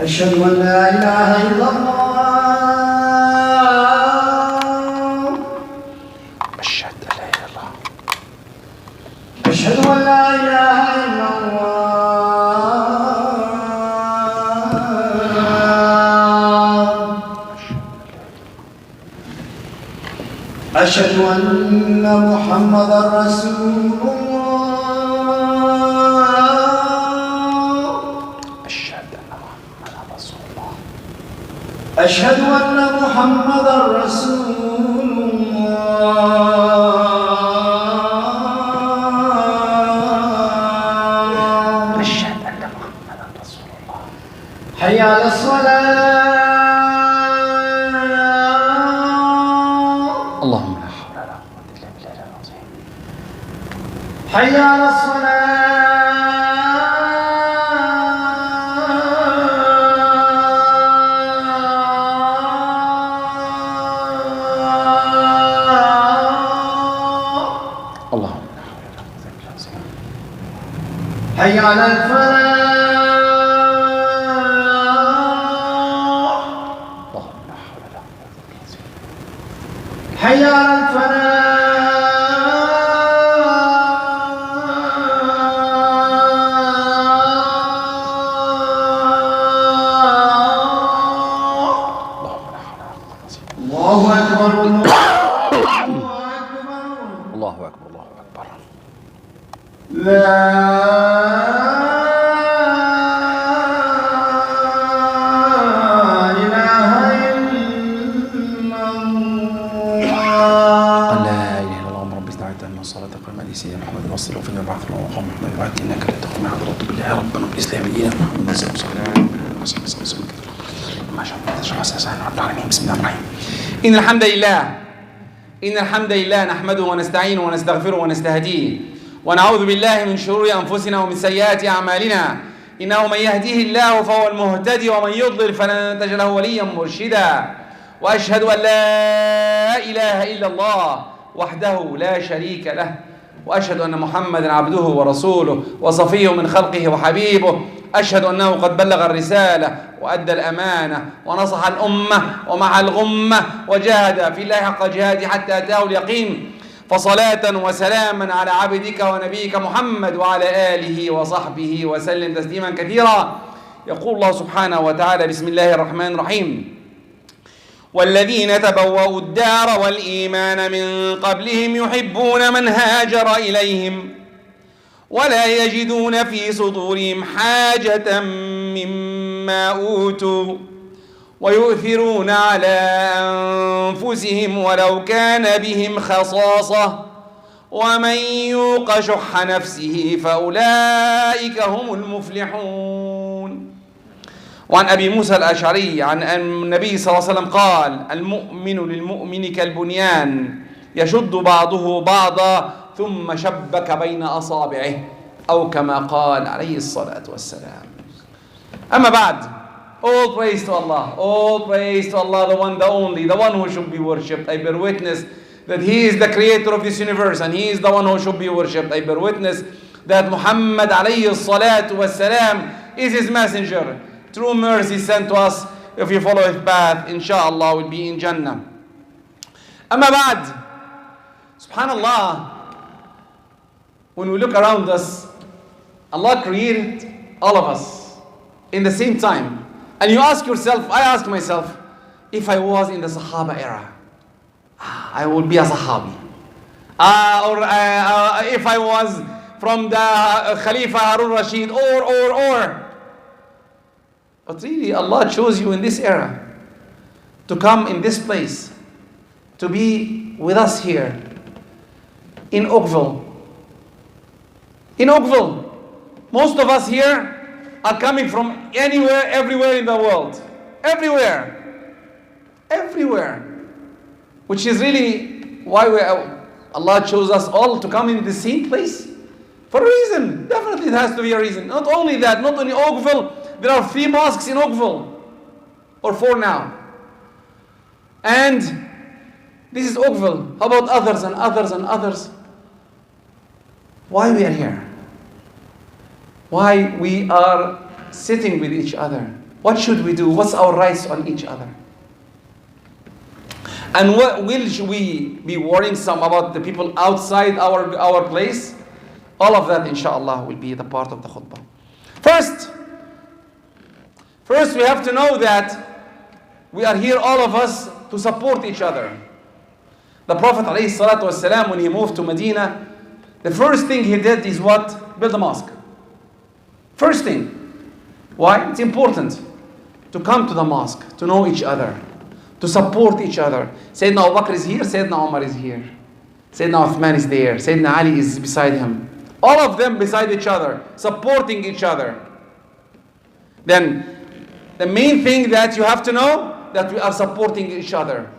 أشهد أن لا إله إلا الله. أشهد أن لا إله إلا الله. أشهد أن لا إله إلا الله. أشهد أن محمدا رسول الله. أشهد أن محمدا رسول الله. أشهد أن محمدا رسول الله. أشهد أن محمدا رسول الله. حي على الصلاة. اللهم لا حول ولا قوة إلا بالله العظيم. حي على الصلاة. اللهم لا حول ولا قوة إلا بالله. حي على الفلاح. اللهم لا حول ولا قوة إلا بالله. حي على الفلاح. الله أكبر. الله أكبر. الله أكبر. لا إله إلا الله. قال لا إله إلا الله رب استعدت أن الصلاة قام لي سيدنا محمد وصل وفي البعث وقام محمد وعد إنك لا تقوم على رب بالله ربنا بالإسلام دينا محمد صلى الله عليه وسلم. ما شاء الله تشرح أساسا رب العالمين. بسم الله الرحمن الرحيم. إن الحمد لله نحمده ونستعينه ونستغفره ونستهديه ونعوذ بالله من شرور أنفسنا ومن سيئات أعمالنا. إنه من يهديه الله فهو المهتدي ومن يضلل فلن تجد له وليا مرشدا. وأشهد أن لا إله إلا الله وحده لا شريك له وأشهد أن محمدا عبده ورسوله وصفيه من خلقه وحبيبه. أشهد أنه قد بلغ الرسالة وأدى الأمانة ونصح الأمة ومع الغمة وجاهد في الله حق جهاده حتى أتاه اليقين. فصلاة وسلاما على عبدك ونبيك محمد وعلى آله وصحبه وسلم تسليما كثيرا. يقول الله سبحانه وتعالى بسم الله الرحمن الرحيم: والذين تبوأوا الدار والإيمان من قبلهم يحبون من هاجر إليهم ولا يجدون في صدورهم حاجة مما أوتوا ويؤثرون على أنفسهم ولو كان بهم خصاصة ومن يوق شح نفسه فأولئك هم المفلحون. وعن أبي موسى الأشعري عن النبي صلى الله عليه وسلم قال: المؤمن للمؤمن كالبنيان يشد بعضه بعضا ثم شبك بين أصابعه أو كما قال عليه الصلاة والسلام. أما بعد, all praise to Allah, all praise to Allah, the one, the only, the one who should be worshipped. I bear witness that He is the creator of this universe and He is the one who should be worshipped. I bear witness that Muhammad alayhi salatu wassalam is His messenger. True mercy sent to us. If you follow His path, inshallah will be in Jannah. Amma ba'd, subhanallah, when we look around us, Allah created all of us in the same time. And you ask yourself, I ask myself, if I was in the Sahaba era, I would be a Sahabi. Or if I was from the Khalifa Harun Rashid, or. But really, Allah chose you in this era to come in this place, to be with us here in Oakville. In Oakville, most of us here are coming from anywhere, everywhere in the world. Everywhere. Which is really why Allah chose us all to come in the same place. For a reason. Definitely there has to be a reason. Not only that, not only Oakville, there are 3 mosques in Oakville. Or 4 now. And this is Oakville. How about others and others and others? Why we are here? Why we are sitting with each other? What should we do? What's our rights on each other? And what will we be worrying some about the people outside our place? All of that, inshallah, will be the part of the khutbah. First, we have to know that we are here, all of us, to support each other. The Prophet ﷺ, when he moved to Medina, the first thing he did is what? Build a mosque. First thing. Why? It's important to come to the mosque, to know each other, to support each other. Sayyidina Abu Bakr is here, Sayyidina Umar is here. Sayyidina Uthman is there, Sayyidina Ali is beside him. All of them beside each other, supporting each other. Then, the main thing that you have to know, that we are supporting each other,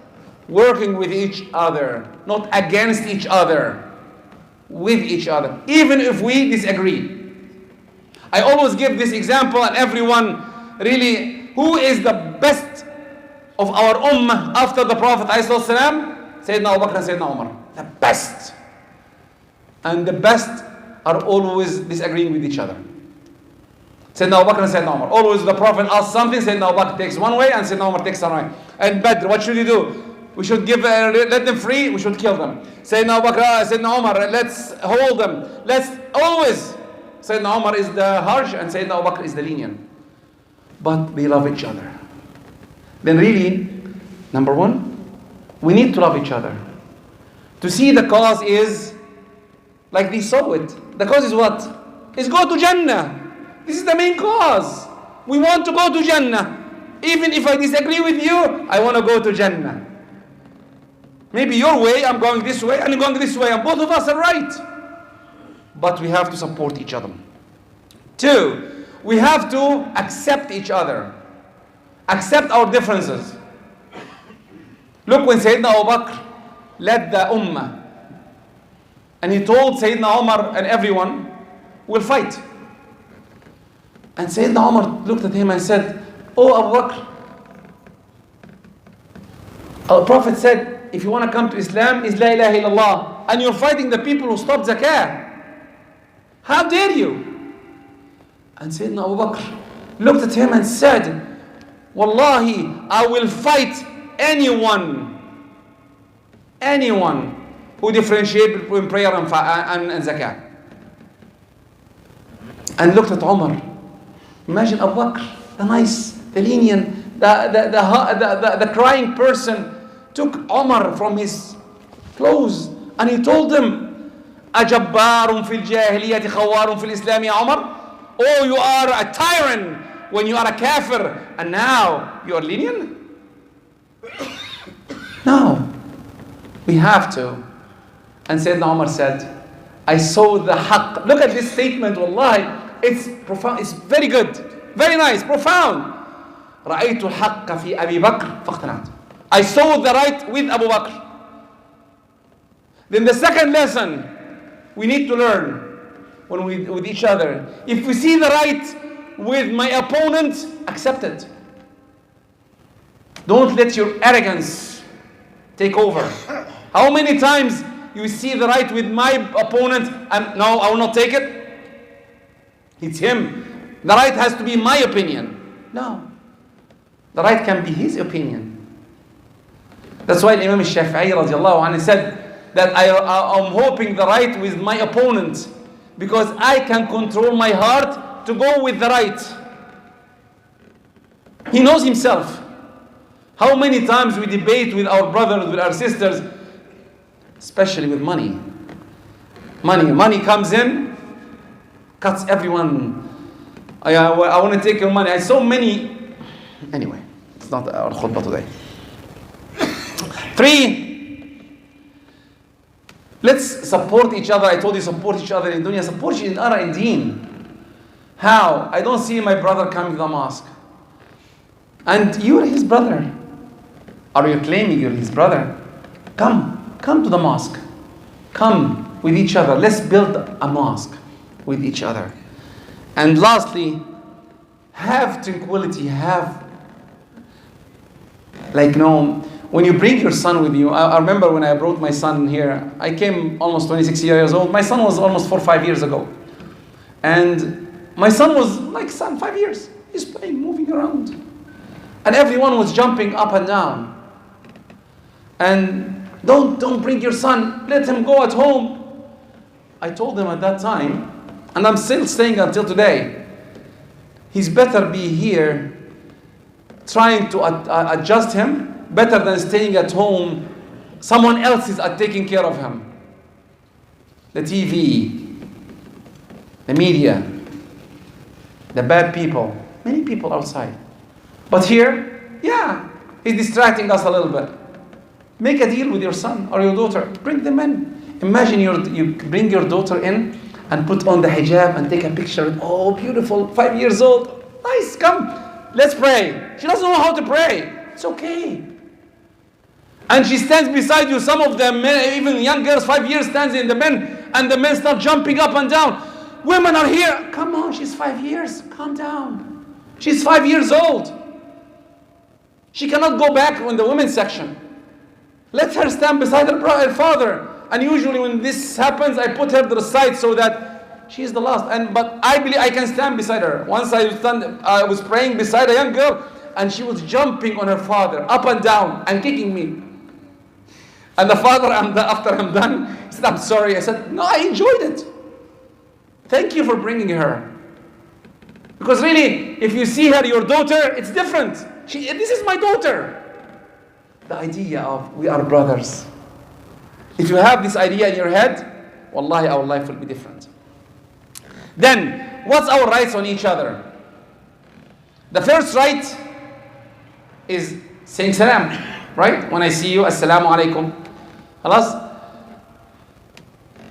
working with each other, not against each other, with each other, even if we disagree. I always give this example, and everyone really, who is the best of our ummah after the Prophet ﷺ? Sayyidina Abu Bakr and Sayyidina Umar. The best. And the best are always disagreeing with each other. Sayyidina Abu Bakr and Sayyidina Umar. Always the Prophet asks something, Sayyidina Abu Bakr takes one way and Sayyidina Umar takes another way. And Badr, what should you do? We should let them free, we should kill them. Sayyidina Abu Bakr, Sayyidina Umar, let's hold them. Let's always. Sayyidina Umar is the harsh and Sayyidina Abu Bakr is the lenient. But they love each other. Then really, number one, we need to love each other. To see the cause is, like they saw it. The cause is what? Is go to Jannah. This is the main cause. We want to go to Jannah. Even if I disagree with you, I want to go to Jannah. Maybe your way, I'm going this way, and you're going this way, and both of us are right. But we have to support each other. Two, we have to accept each other. Accept our differences. Look, when Sayyidina Abu Bakr led the ummah, and he told Sayyidina Umar and everyone, we'll fight. And Sayyidina Umar looked at him and said, oh Abu Bakr, our Prophet said, if you want to come to Islam, is La ilaha illallah. And you're fighting the people who stopped zakah. How dare you? And Sayyidina Abu Bakr looked at him and said, Wallahi, I will fight anyone who differentiates between prayer and zakah. And looked at Umar. Imagine Abu Bakr, the nice, the lenient, the crying person, took Umar from his clothes and he told him, Ajabbarun fil jahiliyyati khawarun fil islam ya Umar. Oh, you are a tyrant when you are a kafir, and now you are lenient? No. We have to. And Sayyidina Umar said, I saw the haqq. Look at this statement, wallahi. It's profound. It's very good. Very nice. Profound. رأيت الحق في أبي بكر فاقتنعت. I saw the right with Abu Bakr. Then the second lesson we need to learn when with each other. If we see the right with my opponent, accept it. Don't let your arrogance take over. How many times you see the right with my opponent and no, I will not take it? It's him. The right has to be my opinion. No. The right can be his opinion. That's why Imam al-Shafi'i radiallahu anhu said that I'm hoping the right with my opponent because I can control my heart to go with the right. He knows himself. How many times we debate with our brothers, with our sisters, especially with money. Money comes in, cuts everyone. I want to take your money. I saw many. Anyway, it's not our khutbah today. 3, let's support each other. I told you support each other in dunya, support each other in deen. How? I don't see my brother coming to the mosque. And you're his brother. Are you claiming you're his brother? Come to the mosque. Come with each other. Let's build a mosque with each other. And lastly, have tranquility, when you bring your son with you. I remember when I brought my son here, I came almost 26 years old. My son was almost 4 or 5 years ago. And my son was like 5 years. He's playing, moving around. And everyone was jumping up and down. And don't bring your son, let him go at home. I told them at that time, and I'm still saying until today, he's better be here trying to adjust him, better than staying at home. Someone else is taking care of him. The TV, the media, the bad people, many people outside. But here, yeah, he's distracting us a little bit. Make a deal with your son or your daughter. Bring them in. Imagine you bring your daughter in and put on the hijab and take a picture. Oh, beautiful, 5 years old. Nice, come, let's pray. She doesn't know how to pray. It's okay. And she stands beside you. Some of the men, even young girls, 5 years, stands in the men, and the men start jumping up and down. Women are here. Come on, she's 5 years. Calm down. She's 5 years old. She cannot go back in the women's section. Let her stand beside her father. And usually when this happens, I put her to the side so that she's the last. But I believe I can stand beside her. Once I was praying beside a young girl, and she was jumping on her father, up and down, and kicking me. And the father, after I'm done, he said, I'm sorry. I said, no, I enjoyed it. Thank you for bringing her. Because really, if you see her, your daughter, it's different. This is my daughter. The idea of we are brothers. If you have this idea in your head, wallahi, our life will be different. Then, what's our rights on each other? The first right is saying salam, right? When I see you, assalamu alaikum. Khalas?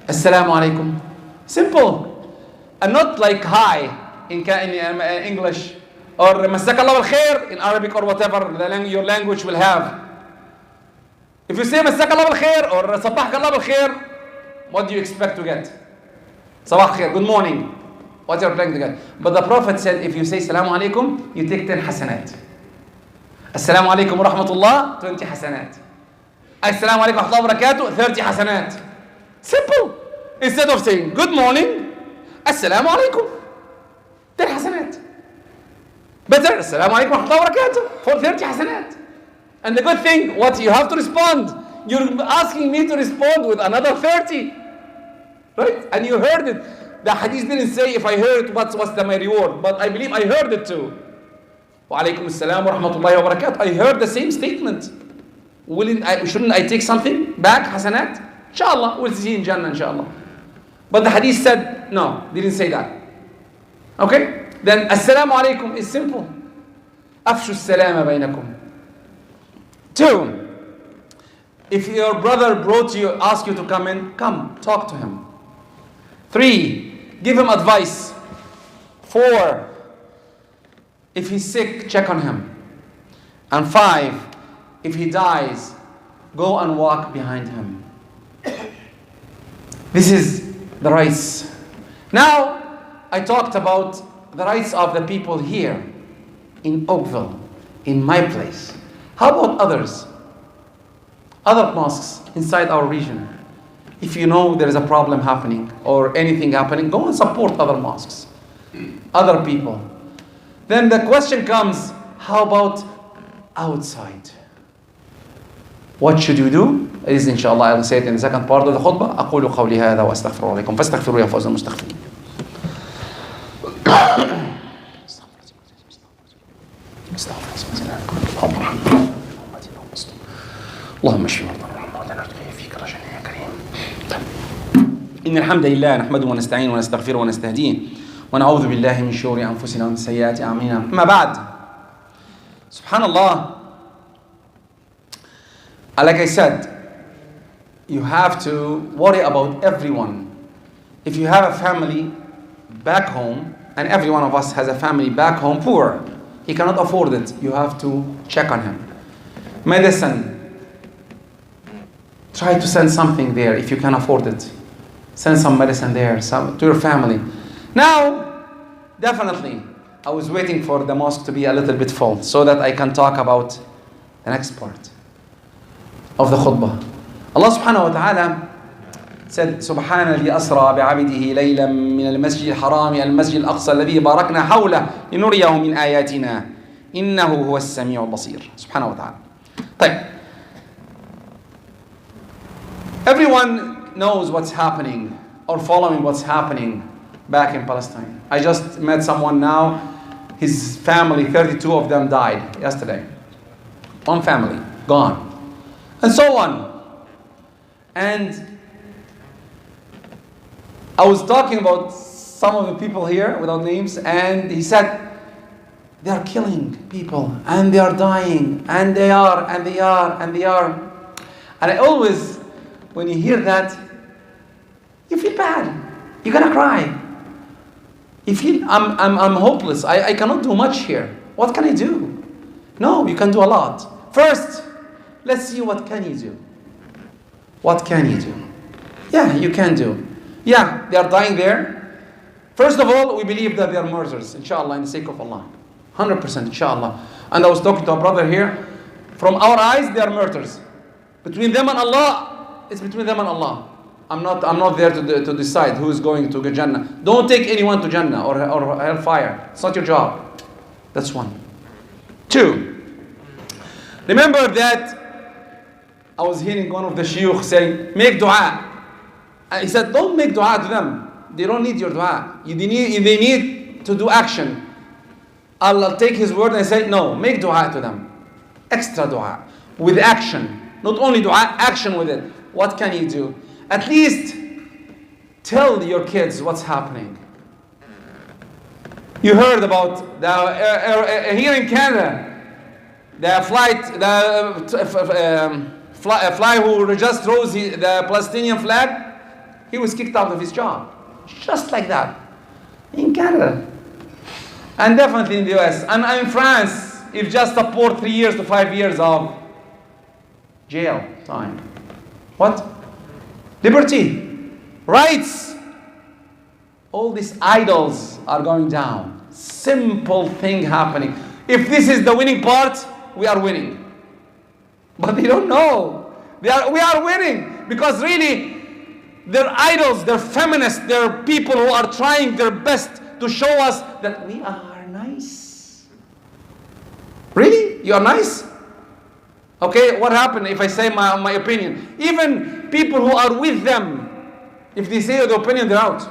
Assalamu alaikum. Simple. And not like hi in English, or masak Allah al khair in Arabic, or whatever your language will have. If you say masak Allah al khair or sabah Allah al khair, what do you expect to get? Sabah khair, good morning. What you're planning to get. But the Prophet said, if you say salamu alaikum, you take 10 hasanat. Assalamu alaikum wa rahmatullah, 20 hasanat. Assalamu alaikum wa rahmatullahi wa barakatuh, 30 hasanat. Simple. Instead of saying good morning, assalamu alaikum, 10 hasanat. Better, assalamu alaikum wa rahmatullahi wa barakatuh, for 30 hasanat. And the good thing, what you have to respond. You're asking me to respond with another 30. Right? And you heard it. The hadith didn't say if I heard it, what's my reward. But I believe I heard it too. Wa alaikum assalam wa rahmatullahi wa barakatuh. I heard the same statement. Shouldn't I take something back, hasanat? Inshallah, we'll see in Jannah, inshallah. But the hadith said, no, didn't say that. Okay? Then, assalamu alaikum is simple. Afshu salama bainakum. 2, if your brother asked you to come in, come, talk to him. 3, give him advice. 4, if he's sick, check on him. And 5, if he dies, go and walk behind him. This is the rights. Now, I talked about the rights of the people here in Oakville, in my place. How about others? Other mosques inside our region. If you know there is a problem happening or anything happening, go and support other mosques, other people. Then the question comes, how about outside? What should you do? It is inshallah, I will say it in the second part of the khutbah. أقول قولي هذا وأستغفر عليكم فاستغفروا يا فوز المستغفرين. اللهم اشف مرضانا ومرضانا فيك رجاء يا كريم. إن الحمد لله نحمده ونستعينه ونستغفره ونستهديه ونعوذ بالله من شرور أنفسنا ومن سيئات أعمالنا. أما بعد, subhanallah, like I said, you have to worry about everyone. If you have a family back home, and every one of us has a family back home poor, he cannot afford it, you have to check on him. Medicine, try to send something there if you can afford it. Send some medicine there, to your family. Now, definitely, I was waiting for the mosque to be a little bit full so that I can talk about the next part of the khutbah. Allah subhanahu wa ta'ala said, سبحان الذي أسرى بعبده ليلا من المسجد الحرام إلى المسجد الأقصى الذي باركنا حوله لنريه من آياتنا إنه هو السميع البصير. سبحانه وتعالى. طيب. Everyone knows what's happening or following what's happening back in Palestine. I just met someone now. His family, 32 of them died yesterday. One family, gone. And so on. And I was talking about some of the people here without names, and he said, they are killing people, and they are dying, and they are. And I always, when you hear that, you feel bad. You're gonna cry. You feel, I'm hopeless. I cannot do much here. What can I do? No, you can do a lot. First, let's see what can you do. What can you do? Yeah, you can do. Yeah, they are dying there. First of all, we believe that they are murderers, inshallah, in the sake of Allah. 100%, inshallah. And I was talking to a brother here. From our eyes, they are murderers. Between them and Allah, it's between them and Allah. I'm not there to decide who is going to Jannah. Don't take anyone to Jannah or hellfire. It's not your job. That's one. Two, remember that I was hearing one of the shuyukh saying, make dua. And he said, don't make dua to them. They don't need your dua. They need to do action. I'll take his word and say, no, make dua to them. Extra dua. With action. Not only dua, action with it. What can you do? At least tell your kids what's happening. You heard about here in Canada, the fly who just rose the Palestinian flag, he was kicked out of his job. Just like that. In Canada. And definitely in the US. And in France, if just support 3 years to 5 years of jail time. What? Liberty. Rights. All these idols are going down. Simple thing happening. If this is the winning part, we are winning. But they don't know. We are winning. Because really, they're idols, they're feminists, they're people who are trying their best to show us that we are nice. Really? You are nice? Okay, what happened if I say my opinion? Even people who are with them, if they say the opinion, they're out.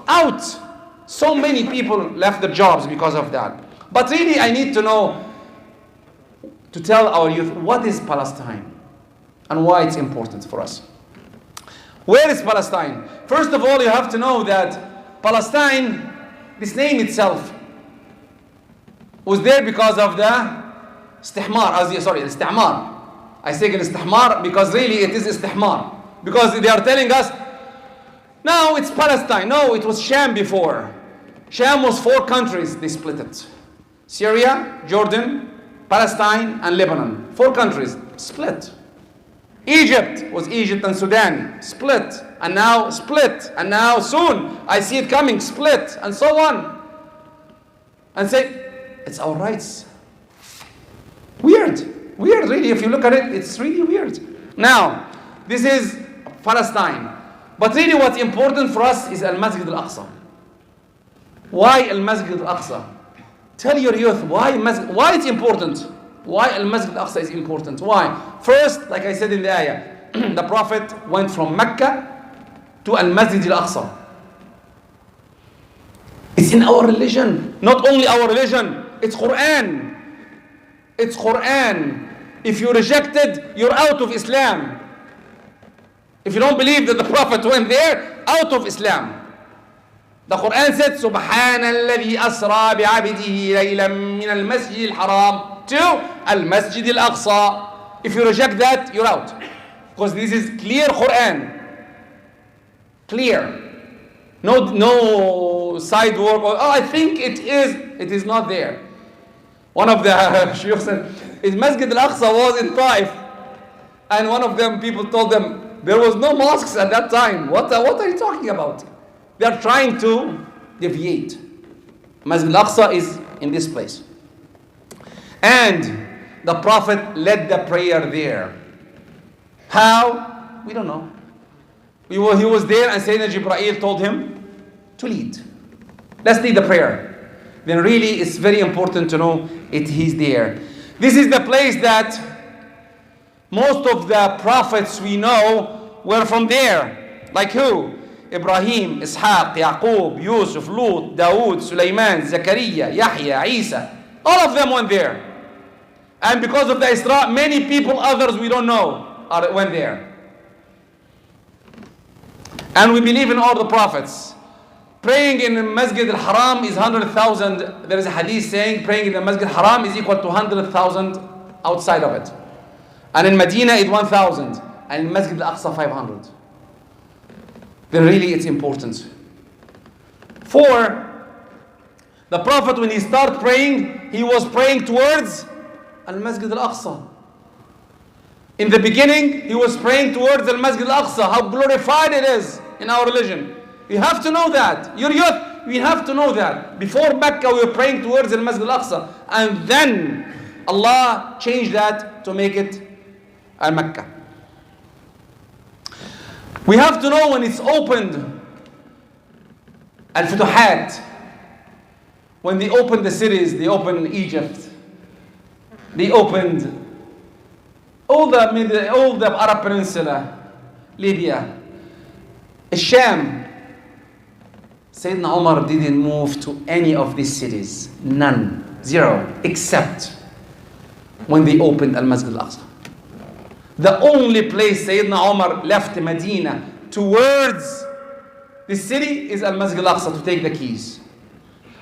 Out! So many people left their jobs because of that. But really, I need to know, to tell our youth, what is Palestine? And why it's important for us. Where is Palestine? First of all, you have to know that Palestine, this name itself, was there because of the istihmar. I say istihmar because really it is istihmar. Because they are telling us, now it's Palestine. No, it was Sham before. Sham was 4 countries, they split it. Syria, Jordan, Palestine, and Lebanon. 4 countries, split. Egypt was Egypt and Sudan, split. And now split. And now soon, I see it coming, split. And so on. And say, it's our rights. Weird really, if you look at it, it's really weird. Now, this is Palestine. But really what's important for us is Al-Masjid Al-Aqsa. Why Al-Masjid Al-Aqsa? Tell your youth why it's important. Why Al-Masjid Al-Aqsa is important. Why? First, like I said in the ayah, the Prophet went from Mecca to Al-Masjid Al-Aqsa. It's in our religion. Not only our religion, it's Quran. It's Quran. If you reject it, you're out of Islam. If you don't believe that the Prophet went there, out of Islam. The Quran said, سبحان الذي أسرى بعبده ليلا من المسجد الحرام to المسجد الأقصى. If you reject that, you're out. Because this is clear Quran. Clear. No side work. I think it is. It is not there. One of the shuyukh said, Masjid Al-Aqsa was in Taif. And one of them, people told them, there was no mosques at that time. What are you talking about? They are trying to deviate. Masjid Al-Aqsa is in this place. And the Prophet led the prayer there. How? We don't know. He was there and Sayyidina Jibreel told him to lead. Let's lead the prayer. Then really it's very important to know he's there. This is the place that most of the prophets we know were from there. Like who? Ibrahim, Ishaq, Yaqub, Yusuf, Lut, Dawood, Sulaiman, Zakaria, Yahya, Isa. All of them went there. And because of the Isra, many people, others we don't know, went there. And we believe in all the prophets. Praying in the Masjid al-Haram is 100,000. There is a hadith saying praying in the Masjid al-Haram is equal to 100,000 outside of it. And in Medina it's 1,000. And in Masjid al-Aqsa 500. Then really it's important. 4, the Prophet when he started praying, he was praying towards al-Masjid al-Aqsa. In the beginning, he was praying towards al-Masjid al-Aqsa, how glorified it is in our religion. You have to know that. Your youth, we have to know that. Before Mecca, we were praying towards al-Masjid al-Aqsa. And then Allah changed that to make it al-Mecca. We have to know when it's opened, al-Futuhat. When they opened the cities, they opened Egypt. They opened all the Arab Peninsula, Libya, Sham. Sayyidina Umar didn't move to any of these cities. None. 0. Except when they opened Al-Masjid Al-Aqsa. The only place Sayyidina Umar left Medina towards the city is Al-Masjid Al-Aqsa to take the keys.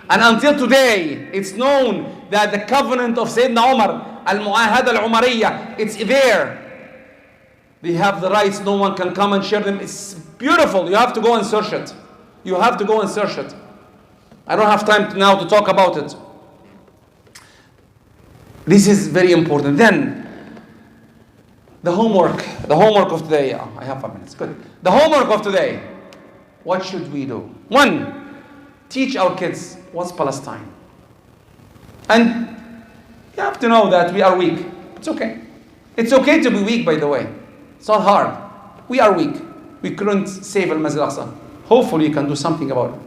And until today, it's known that the covenant of Sayyidina Umar, Al-Mu'ahada Al-Umariyya, it's there. They have the rights, no one can come and share them. It's beautiful. You have to go and search it. You have to go and search it. I don't have time now to talk about it. This is very important. Then, the homework of today. Oh, I have 5 minutes. Good. The homework of today. What should we do? 1, teach our kids what's Palestine. And you have to know that we are weak. It's okay. It's okay to be weak, by the way. It's not hard. We are weak. We couldn't save Al-Masjid Al-Aqsa. Hopefully you can do something about it.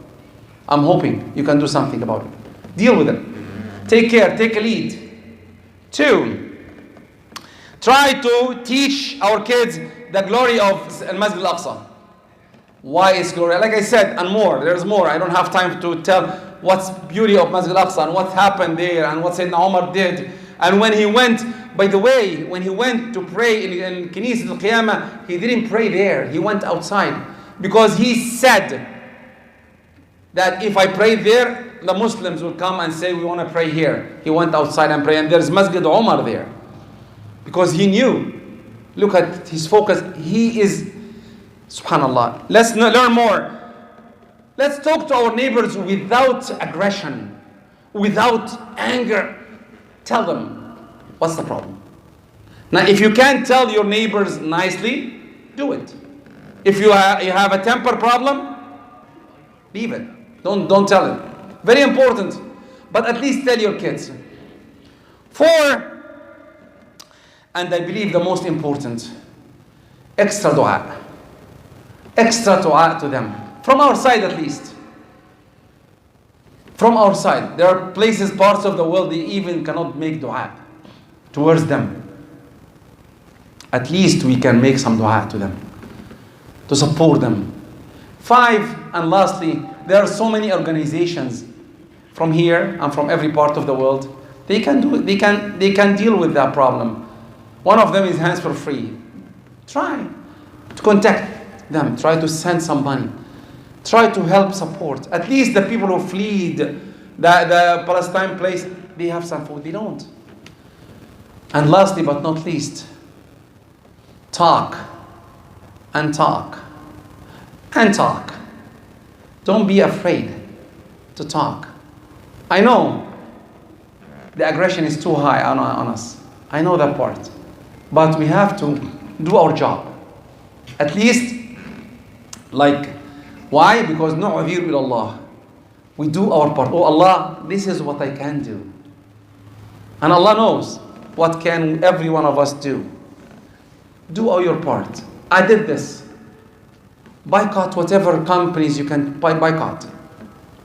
I'm hoping you can do something about it. Deal with it. Take care. Take a lead. 2, try to teach our kids the glory of Al-Masjid Al-Aqsa. Why is glory? Like I said, and more. There's more. I don't have time to tell what's beauty of Masjid Al-Aqsa and what happened there and what Sayyidina Umar did. And when he went, by the way, when he went to pray in Kinis al-Qiyamah, he didn't pray there. He went outside. Because he said that if I pray there, the Muslims will come and say, we want to pray here. He went outside and prayed. And there's Masjid Umar there. Because he knew. Look at his focus. He is, subhanallah. Let's learn more. Let's talk to our neighbors without aggression, without anger. Tell them, what's the problem? Now, if you can't tell your neighbors nicely, do it. If you have a temper problem, leave it. Don't tell it. Very important. But at least tell your kids. 4, and I believe the most important, extra dua. Extra dua to them. From our side at least. From our side. There are places, parts of the world, they even cannot make dua towards them. At least we can make some dua to them. To support them. 5, and lastly, there are so many organizations from here and from every part of the world. They can deal with that problem. One of them is Hands for Free. Try to contact them. Try to send some money. Try to help support. At least the people who fled the Palestine place, they have some food. They don't. And lastly but not least, talk and talk and talk. Don't be afraid to talk. I know the aggression is too high on us. I know that part. But we have to do our job. At least, like, why? Because nu'adhir ila Allah. We do our part. Oh Allah, this is what I can do. And Allah knows what can every one of us do. Do all your part. I did this. Boycott whatever companies you can boycott.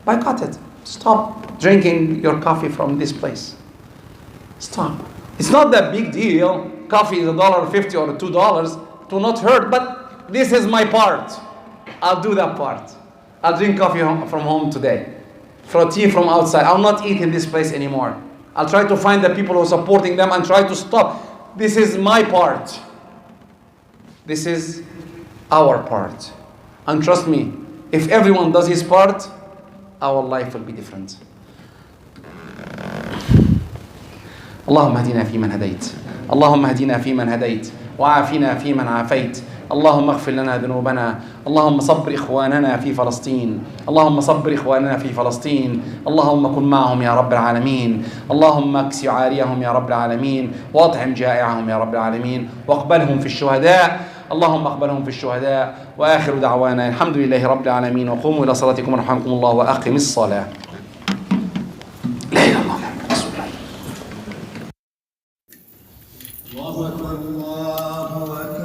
Boycott it. Stop drinking your coffee from this place. Stop. It's not that big deal. Coffee is $1.50 or $2. It will not hurt, but this is my part. I'll do that part. I'll drink coffee from home today. For tea from outside. I'll not eat in this place anymore. I'll try to find the people who are supporting them and try to stop. This is my part. This is our part. And trust me, if everyone does his part, our life will be different. اللهم اهدنا فيمن هديت اللهم اهدنا فيمن هديت وعافنا فيمن عافيت اللهم اغفر لنا ذنوبنا اللهم صبر إخواننا في فلسطين اللهم صبر إخواننا في فلسطين اللهم كن معهم يا رب العالمين اللهم اكس عاريهم يا رب العالمين واطعم جائعهم يا رب العالمين واقبلهم في الشهداء اللهم اقبلهم في الشهداء وآخر دعوانا الحمد لله رب العالمين وقوموا إلى صلاتكم رحمكم الله وأقم الصلاة. لا إله إلا الله محمد رسول الله. الله أكبر الله أكبر.